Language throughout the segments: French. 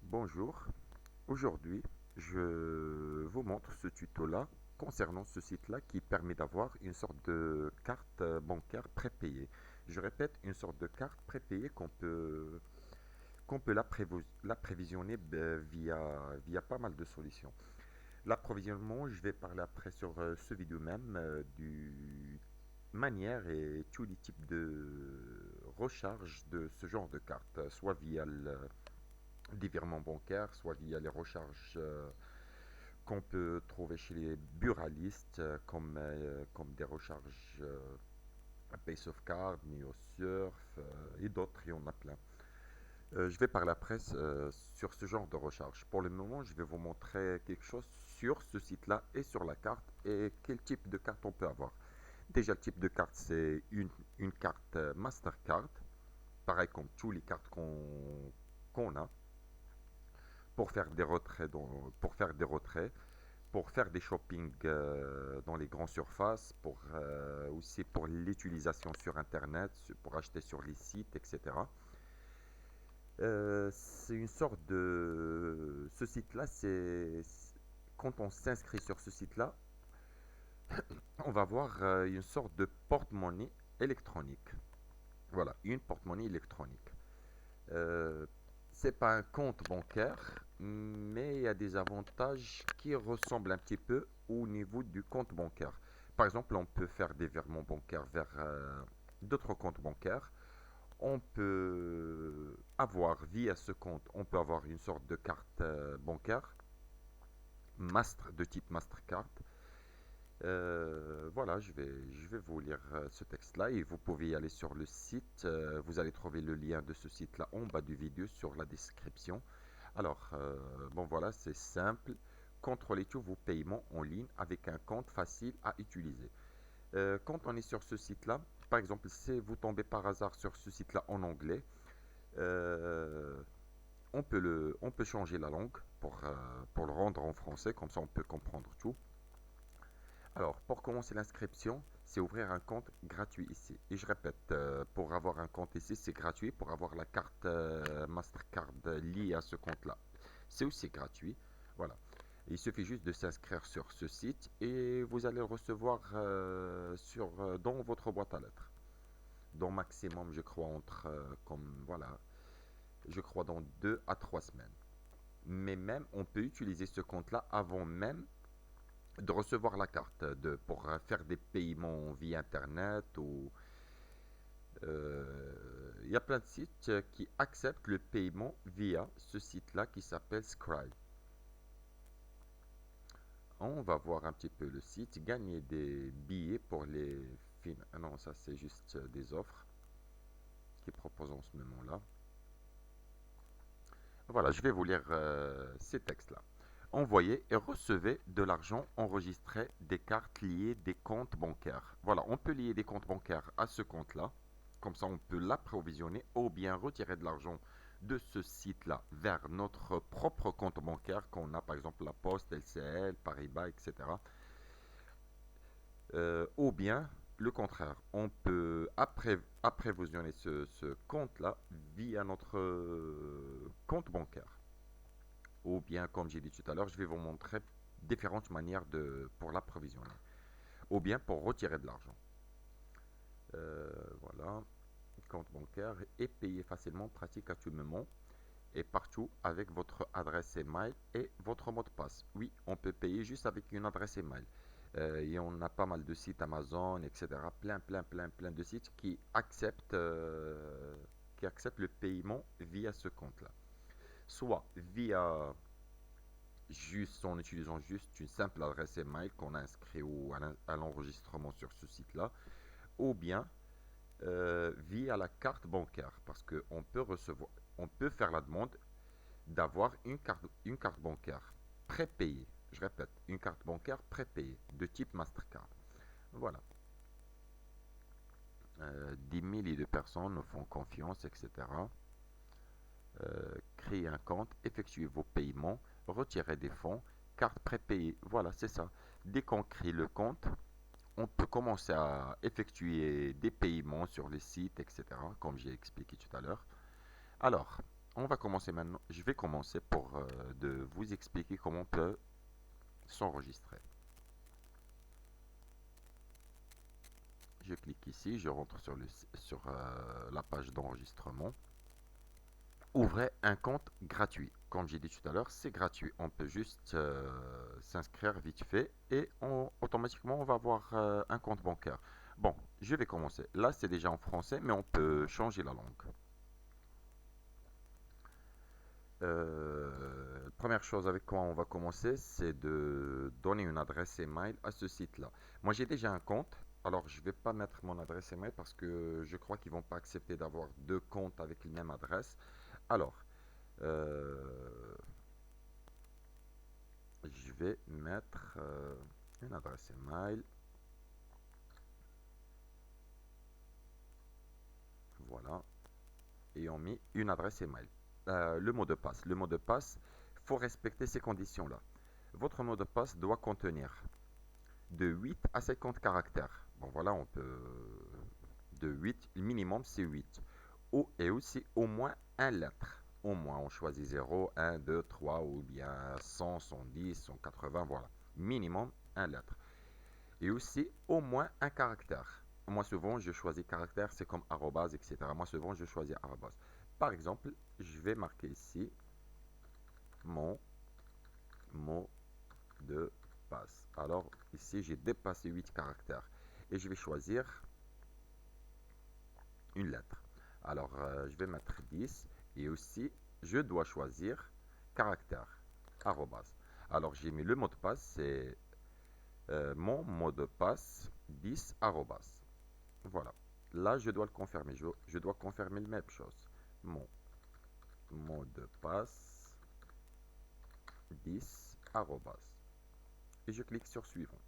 Bonjour, aujourd'hui je vous montre ce tuto-là concernant ce site-là qui permet d'avoir une sorte de carte bancaire prépayée. Je répète, une sorte de carte prépayée qu'on peut l'approvisionner via pas mal de solutions. L'approvisionnement, je vais parler après sur ce vidéo même du manière et tous les types de recharge de ce genre de carte, soit via des virements bancaires, soit via les recharges qu'on peut trouver chez les buralistes, comme des recharges Pace of Card, NeoSurf et d'autres, il y en a plein. Je vais parler après sur ce genre de recharge. Pour le moment, je vais vous montrer quelque chose sur ce site-là et sur la carte et quel type de carte on peut avoir. Déjà, le type de carte, c'est une carte Mastercard, pareil comme tous les cartes qu'on a pour faire des retraits, pour faire des shopping dans les grandes surfaces, aussi pour l'utilisation sur Internet, pour acheter sur les sites, etc. C'est une sorte de... Ce site-là, quand on s'inscrit sur ce site-là, on va voir une sorte de porte-monnaie électronique. Voilà, une porte-monnaie électronique. Euh, c'est pas un compte bancaire, mais il y a des avantages qui ressemblent un petit peu au niveau du compte bancaire. Par exemple, on peut faire des virements bancaires vers d'autres comptes bancaires. On peut avoir via ce compte, on peut avoir une sorte de carte bancaire, de type Mastercard. Voilà, je vais vous lire ce texte-là et vous pouvez y aller sur le site. Vous allez trouver le lien de ce site-là en bas du vidéo sur la description. Alors, bon voilà, c'est simple. Contrôlez tous vos paiements en ligne avec un compte facile à utiliser. Quand on est sur ce site-là, par exemple, si vous tombez par hasard sur ce site-là en anglais, euh, on peut changer la langue pour le rendre en français, comme ça on peut comprendre tout. Alors, pour commencer l'inscription, c'est ouvrir un compte gratuit ici. Et je répète, pour avoir un compte ici, c'est gratuit. Pour avoir la carte Mastercard liée à ce compte-là, c'est aussi gratuit. Voilà. Il suffit juste de s'inscrire sur ce site et vous allez le recevoir dans votre boîte à lettres. Dans maximum, je crois, voilà, je crois dans 2 à 3 semaines. Mais même, on peut utiliser ce compte-là avant même de recevoir la carte pour faire des paiements via Internet ou il y a plein de sites qui acceptent le paiement via ce site-là qui s'appelle Scribe. On va voir un petit peu le site, gagner des billets pour les films. Ah non, ça c'est juste des offres qu'ils proposent en ce moment-là. Voilà, je vais vous lire ces textes-là. Envoyer et recevez de l'argent enregistré des cartes liées des comptes bancaires. Voilà, on peut lier des comptes bancaires à ce compte-là. Comme ça, on peut l'approvisionner ou bien retirer de l'argent de ce site-là vers notre propre compte bancaire qu'on a, par exemple la Poste, LCL, Paribas, etc. Ou bien le contraire, on peut approvisionner ce compte-là via notre compte bancaire. Ou bien, comme j'ai dit tout à l'heure, je vais vous montrer différentes manières pour l'approvisionner. Ou bien pour retirer de l'argent. Voilà, compte bancaire et payer facilement, pratique à tout moment et partout avec votre adresse email et votre mot de passe. Oui, on peut payer juste avec une adresse email. Et on a pas mal de sites Amazon, etc. Plein, plein, plein, plein de sites qui acceptent le paiement via ce compte-là. Soit via juste en utilisant juste une simple adresse email qu'on a inscrit à l'enregistrement sur ce site-là, ou bien via la carte bancaire, parce on peut faire la demande d'avoir une carte bancaire prépayée. Je répète, une carte bancaire prépayée de type Mastercard. Voilà. Des milliers de personnes nous font confiance, etc. Créer un compte, effectuer vos paiements, retirer des fonds, carte prépayée. Voilà, c'est ça. Dès qu'on crée le compte, on peut commencer à effectuer des paiements sur les sites, etc., comme j'ai expliqué tout à l'heure. Alors, on va commencer maintenant. Je vais commencer pour de vous expliquer comment on peut s'enregistrer. Je clique ici, je rentre sur la page d'enregistrement. Ouvrez un compte gratuit. Comme j'ai dit tout à l'heure, c'est gratuit. On peut juste s'inscrire vite fait et automatiquement on va avoir un compte bancaire. Bon, je vais commencer. Là, c'est déjà en français, mais on peut changer la langue. Première chose avec quoi on va commencer, c'est de donner une adresse email à ce site-là. Moi, j'ai déjà un compte, alors je ne vais pas mettre mon adresse email parce que je crois qu'ils vont pas accepter d'avoir deux comptes avec la même adresse. Alors, je vais mettre une adresse email. Voilà. Et on met une adresse email. Le mot de passe. Le mot de passe, il faut respecter ces conditions-là. Votre mot de passe doit contenir de 8 à 50 caractères. Bon voilà, on peut de 8, le minimum c'est 8. Et aussi au moins un lettre. Au moins, on choisit 0, 1, 2, 3 ou bien 100, 110, 180, voilà. Minimum un lettre. Et aussi au moins un caractère. Moi souvent je choisis caractère, c'est comme arrobase, etc. Moi souvent je choisis arrobase. Par exemple, je vais marquer ici mon mot de passe. Alors ici j'ai dépassé 8 caractères et je vais choisir une lettre. Alors je vais mettre 10 et aussi je dois choisir caractère, arrobase. Alors j'ai mis le mot de passe, c'est mon mot de passe 10 arrobase. Voilà. Là je dois le confirmer. Je dois confirmer la même chose. Mon mot de passe 10 arrobase. Et je clique sur suivant.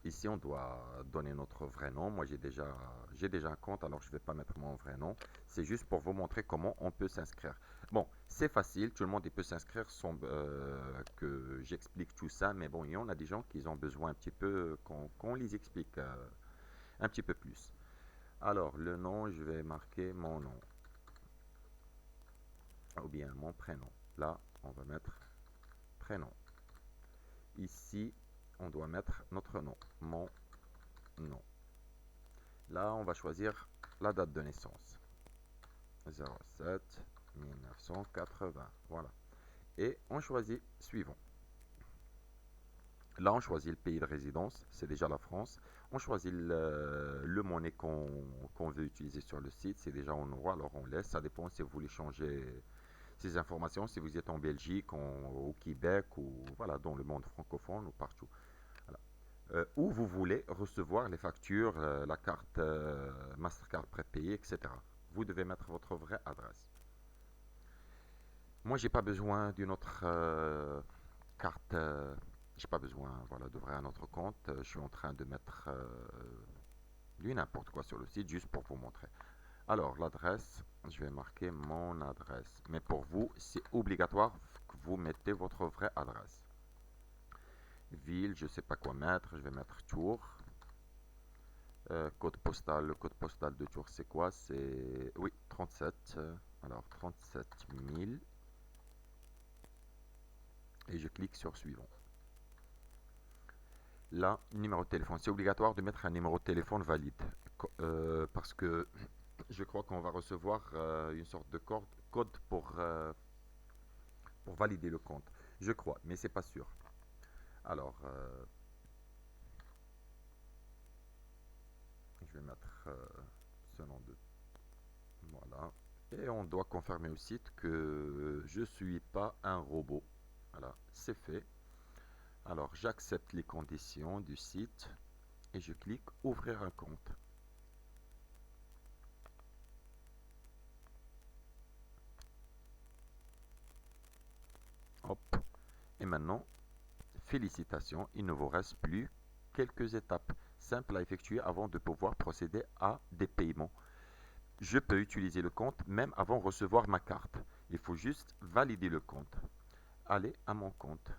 Ici, on doit donner notre vrai nom. Moi, j'ai déjà un compte, alors je ne vais pas mettre mon vrai nom. C'est juste pour vous montrer comment on peut s'inscrire. Bon, c'est facile, tout le monde peut s'inscrire sans que j'explique tout ça. Mais bon, il y en a des gens qui ont besoin un petit peu qu'on les explique un petit peu plus. Alors, le nom, je vais marquer mon nom. Ou bien mon prénom. Là, on va mettre prénom. Ici, on doit mettre notre nom. Mon nom. Là, on va choisir la date de naissance. 07 1980. Voilà. Et on choisit suivant. Là, on choisit le pays de résidence. C'est déjà la France. On choisit le monnaie qu'on veut utiliser sur le site. C'est déjà en euros. Alors, on laisse. Ça dépend si vous voulez changer ces informations. Si vous êtes en Belgique, au Québec ou voilà, dans le monde francophone ou partout. Voilà. Où vous voulez recevoir les factures, la carte Mastercard prépayée, etc. Vous devez mettre votre vraie adresse. Moi, j'ai pas besoin d'une autre carte. J'ai pas besoin, voilà, d'ouvrir un autre compte. Je suis en train de mettre du n'importe quoi sur le site juste pour vous montrer. Alors, l'adresse, je vais marquer mon adresse. Mais pour vous, c'est obligatoire que vous mettez votre vraie adresse. Ville, je sais pas quoi mettre. Je vais mettre Tours. Code postal, le code postal de Tours, c'est quoi? C'est, oui, 37. Alors, 37 000. Et je clique sur suivant. Là, numéro de téléphone. C'est obligatoire de mettre un numéro de téléphone valide. Parce que je crois qu'on va recevoir une sorte de code pour valider le compte. Je crois, mais c'est pas sûr. Alors, je vais mettre ce nom de... Voilà. Et on doit confirmer au site que je ne suis pas un robot. Voilà, c'est fait. Alors, j'accepte les conditions du site et je clique ouvrir un compte. Hop. Et maintenant, félicitations, il ne vous reste plus quelques étapes simples à effectuer avant de pouvoir procéder à des paiements. Je peux utiliser le compte même avant de recevoir ma carte. Il faut juste valider le compte. Allez à mon compte.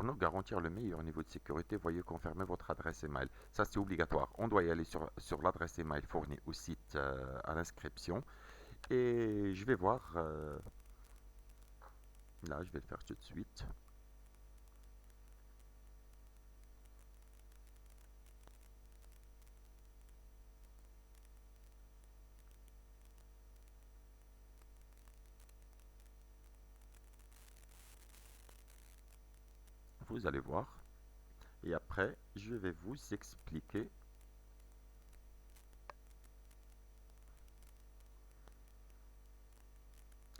Pour nous garantir le meilleur niveau de sécurité, veuillez confirmer votre adresse email. Ça, c'est obligatoire. On doit y aller sur l'adresse email fournie au site à l'inscription. Et je vais voir. Là, je vais le faire tout de suite. Vous allez voir. Et après, je vais vous expliquer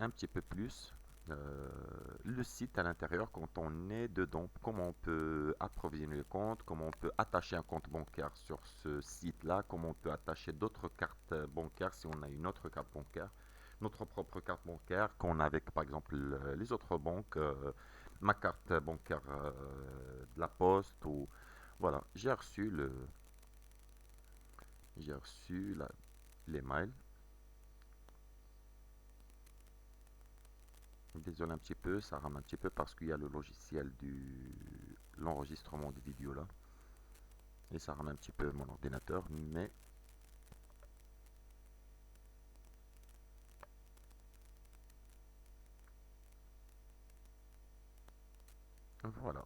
un petit peu plus le site à l'intérieur quand on est dedans, comment on peut approvisionner le compte, comment on peut attacher un compte bancaire sur ce site-là, comment on peut attacher d'autres cartes bancaires si on a une autre carte bancaire, notre propre carte bancaire qu'on a avec par exemple les autres banques, ma carte bancaire de la poste ou voilà, j'ai reçu les mails. Désolé un petit peu, ça rame un petit peu parce qu'il y a le logiciel l'enregistrement de vidéo là. Et ça rame un petit peu mon ordinateur, mais voilà.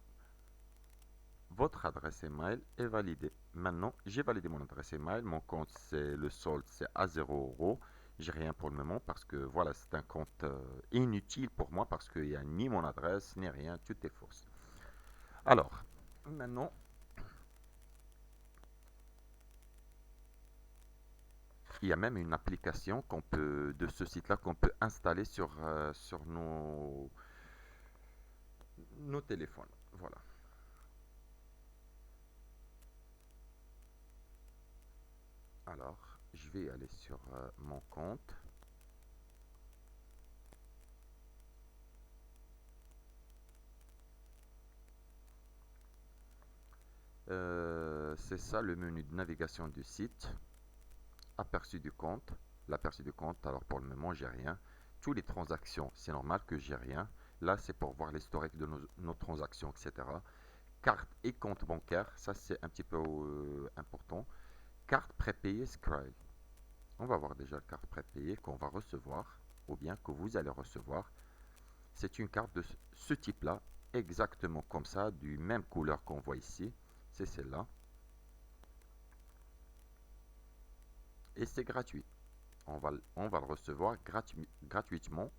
Votre adresse email est validée. Maintenant, j'ai validé mon adresse email. Mon compte, c'est le solde, c'est à 0 €. J'ai rien pour le moment parce que voilà, c'est un compte inutile pour moi parce qu'il n'y a ni mon adresse, ni rien, tout est fausse. Alors, maintenant, il y a même une application de ce site-là qu'on peut installer sur nos téléphones. Voilà. Alors, je vais aller sur mon compte. C'est ça le menu de navigation du site. Aperçu du compte. L'aperçu du compte, alors pour le moment, j'ai rien. Toutes les transactions, c'est normal que j'ai rien. Là, c'est pour voir l'historique de nos transactions, etc. Carte et compte bancaire, ça c'est un petit peu important. Carte prépayée Skrill. On va voir déjà la carte prépayée qu'on va recevoir, ou bien que vous allez recevoir. C'est une carte de ce type-là, exactement comme ça, du même couleur qu'on voit ici. C'est celle-là. Et c'est gratuit. On va le recevoir gratuitement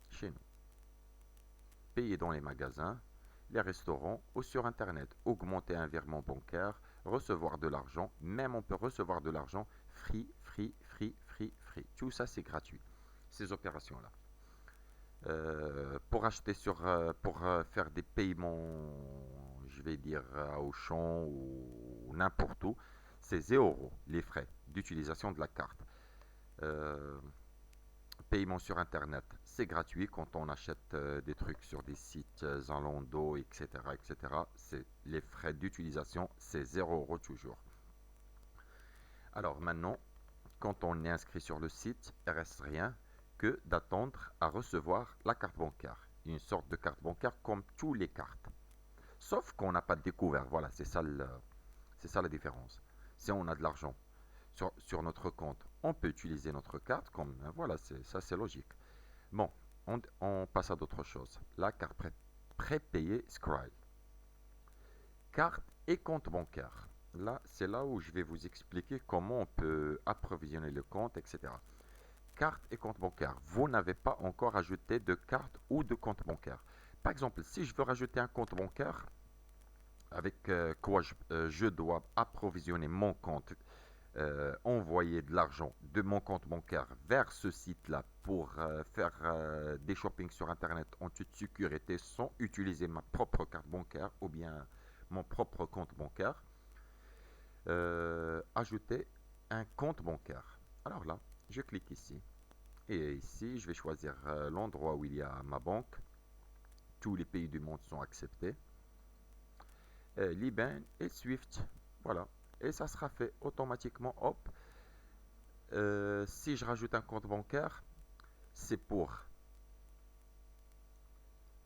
chez nous. Payer dans les magasins, les restaurants ou sur Internet. Augmenter un virement bancaire, recevoir de l'argent. Même on peut recevoir de l'argent free, free, free, free, free. Tout ça, c'est gratuit. Ces opérations-là. Pour acheter pour faire des paiements, je vais dire à Auchan ou n'importe où, c'est 0 € les frais d'utilisation de la carte. Euh, Paiement sur Internet, c'est gratuit quand on achète des trucs sur des sites Zalando, etc., etc. Les frais d'utilisation, c'est 0 € toujours. Alors maintenant, quand on est inscrit sur le site, il ne reste rien que d'attendre à recevoir la carte bancaire. Une sorte de carte bancaire comme toutes les cartes. Sauf qu'on n'a pas de découvert. Voilà, c'est ça la différence. Si on a de l'argent sur notre compte, on peut utiliser notre carte comme voilà, ça c'est logique. Bon, on passe à d'autres choses. La carte prépayée Skrill. Carte et compte bancaire. Là, c'est là où je vais vous expliquer comment on peut approvisionner le compte, etc. Carte et compte bancaire. Vous n'avez pas encore ajouté de carte ou de compte bancaire. Par exemple, si je veux rajouter un compte bancaire, avec quoi je dois approvisionner mon compte, envoyer de l'argent de mon compte bancaire vers ce site-là pour faire des shopping sur Internet en toute sécurité sans utiliser ma propre carte bancaire ou bien mon propre compte bancaire, ajouter un compte bancaire. Alors là, je clique ici. Et ici, je vais choisir l'endroit où il y a ma banque. Tous les pays du monde sont acceptés. L'IBAN et Swift. Voilà. Et ça sera fait automatiquement. Hop. Si je rajoute un compte bancaire, c'est pour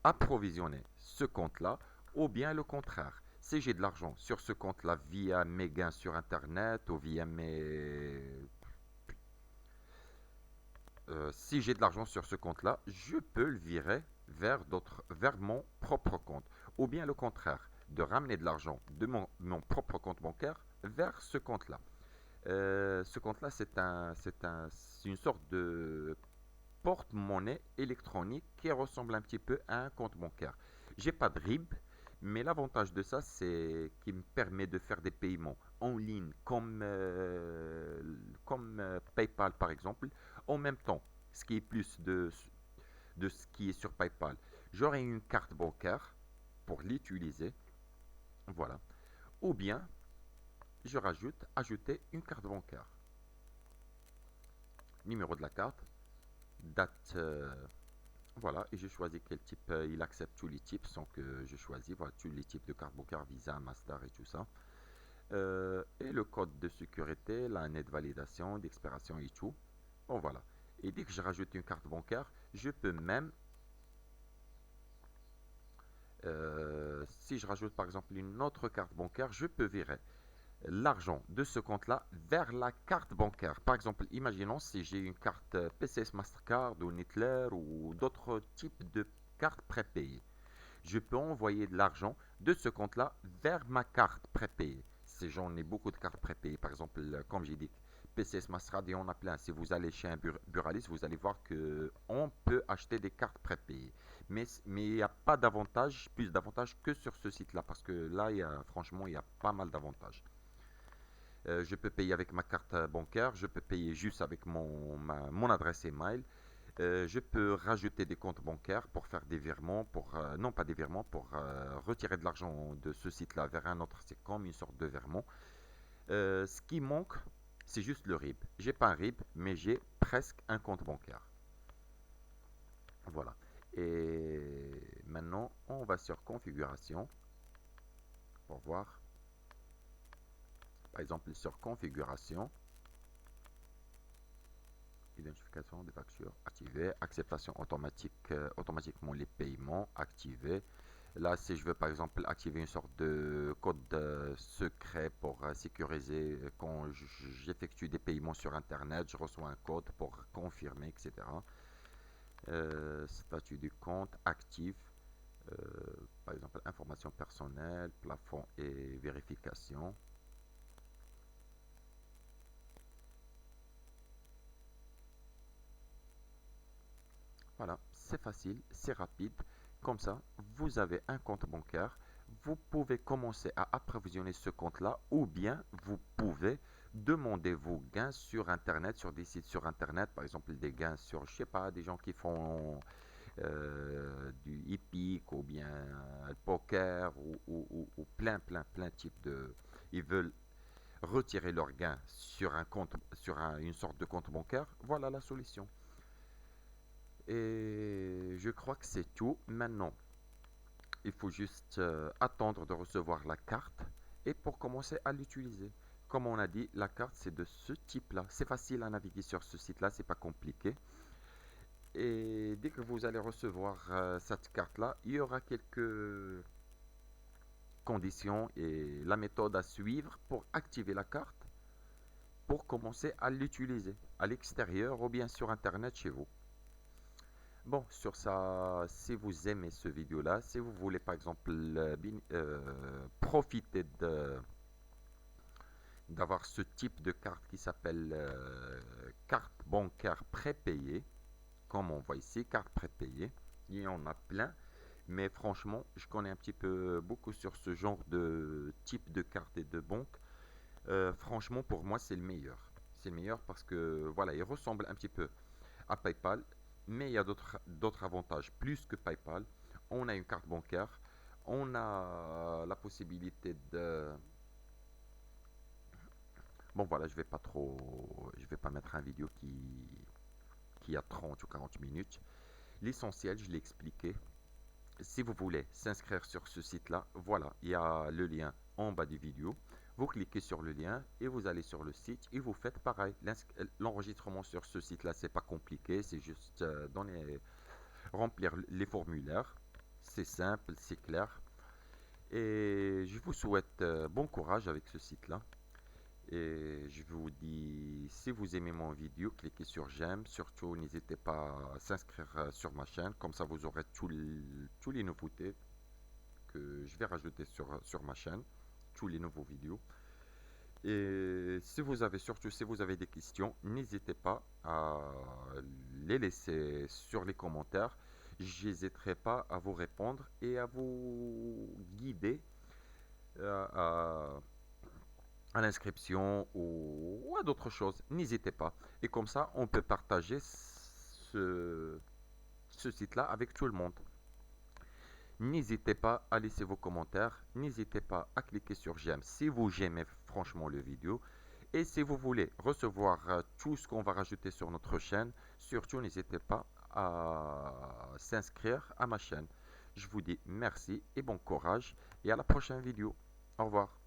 approvisionner ce compte-là Ou bien le contraire. Si j'ai de l'argent sur ce compte-là via mes gains sur Internet ou via si j'ai de l'argent sur ce compte-là, je peux le virer vers mon propre compte. Ou bien le contraire, de ramener de l'argent de mon propre compte bancaire vers ce compte-là. Ce compte-là, c'est une sorte de porte-monnaie électronique qui ressemble un petit peu à un compte bancaire. J'ai pas de RIB, mais l'avantage de ça, c'est qu'il me permet de faire des paiements en ligne comme PayPal par exemple, en même temps. Ce qui est plus de ce qui est sur PayPal. J'aurai une carte bancaire pour l'utiliser, voilà. Ou bien, je rajoute, ajouter une carte bancaire. Numéro de la carte, date, voilà, et je choisis quel type, il accepte tous les types sans que je choisis, voilà, tous les types de carte bancaire, Visa, Master et tout ça. Et le code de sécurité, l'année de validation, d'expiration et tout. Bon, voilà. Et dès que je rajoute une carte bancaire, je peux même, si je rajoute par exemple une autre carte bancaire, je peux virer l'argent de ce compte-là vers la carte bancaire. Par exemple, imaginons si j'ai une carte PCS Mastercard ou Netler ou d'autres types de cartes prépayées. Je peux envoyer de l'argent de ce compte-là vers ma carte prépayée. Si j'en ai beaucoup de cartes prépayées, par exemple, comme j'ai dit, PCS Mastercard et on a plein. Si vous allez chez un buraliste, vous allez voir que on peut acheter des cartes prépayées. Mais il n'y a pas d'avantage, plus d'avantages que sur ce site-là, parce que là, franchement, il y a pas mal d'avantages. Je peux payer avec ma carte bancaire, je peux payer juste avec mon adresse email. Je peux rajouter des comptes bancaires pour faire des virements, non pas des virements, pour retirer de l'argent de ce site-là vers un autre. C'est comme une sorte de virement. Ce qui manque, c'est juste le RIB. J'ai pas un RIB, mais j'ai presque un compte bancaire. Voilà. Et maintenant, on va sur configuration pour voir. Par exemple, sur configuration, identification des factures activée, acceptation automatique, automatiquement les paiements activés. Là, si je veux par exemple activer une sorte de code secret pour sécuriser quand j'effectue des paiements sur Internet, je reçois un code pour confirmer, etc. Statut du compte actif, euh, par exemple information personnelle, plafond et vérification. Voilà, c'est facile, c'est rapide. Comme ça, vous avez un compte bancaire. Vous pouvez commencer à approvisionner ce compte-là ou bien vous pouvez demander vos gains sur Internet, sur des sites sur Internet, par exemple des gains sur, je sais pas, des gens qui font du hippique ou bien le poker ou plein de types de... Ils veulent retirer leurs gains sur un compte, une sorte de compte bancaire. Voilà la solution. Et je crois que c'est tout. Maintenant, il faut juste attendre de recevoir la carte et pour commencer à l'utiliser. Comme on a dit, la carte c'est de ce type-là. C'est facile à naviguer sur ce site-là, c'est pas compliqué. Et dès que vous allez recevoir cette carte-là, il y aura quelques conditions et la méthode à suivre pour activer la carte pour commencer à l'utiliser à l'extérieur ou bien sur Internet chez vous. Bon, sur ça, si vous aimez ce vidéo-là, si vous voulez par exemple profiter d'avoir ce type de carte qui s'appelle carte bancaire prépayée, comme on voit ici, carte prépayée, il y en a plein, mais franchement, je connais un petit peu beaucoup sur ce genre de type de carte et de banque. Franchement, pour moi, c'est le meilleur. C'est le meilleur parce que voilà, il ressemble un petit peu à PayPal, mais il y a d'autres avantages plus que PayPal. On a une carte bancaire, on a la possibilité de... Bon voilà, je vais pas mettre un vidéo qui a 30 ou 40 minutes. L'essentiel, je l'ai expliqué. Si vous voulez s'inscrire sur ce site-là, voilà, il y a le lien en bas du vidéo. Vous cliquez sur le lien et vous allez sur le site et vous faites pareil. L'enregistrement sur ce site-là, c'est pas compliqué, c'est juste remplir les formulaires. C'est simple, c'est clair. Et je vous souhaite bon courage avec ce site-là. Et je vous dis, si vous aimez mon vidéo, cliquez sur j'aime. Surtout, n'hésitez pas à s'inscrire sur ma chaîne. Comme ça, vous aurez tous les nouveautés que je vais rajouter sur ma chaîne. Tous les nouveaux vidéos. Et si vous avez, surtout si vous avez des questions, n'hésitez pas à les laisser sur les commentaires. J'hésiterai pas à vous répondre et à vous guider à l'inscription ou à d'autres choses. N'hésitez pas. Et comme ça, on peut partager ce site-là avec tout le monde. N'hésitez pas à laisser vos commentaires. N'hésitez pas à cliquer sur j'aime si vous aimez franchement le vidéo. Et si vous voulez recevoir tout ce qu'on va rajouter sur notre chaîne, surtout n'hésitez pas à s'inscrire à ma chaîne. Je vous dis merci et bon courage et à la prochaine vidéo. Au revoir.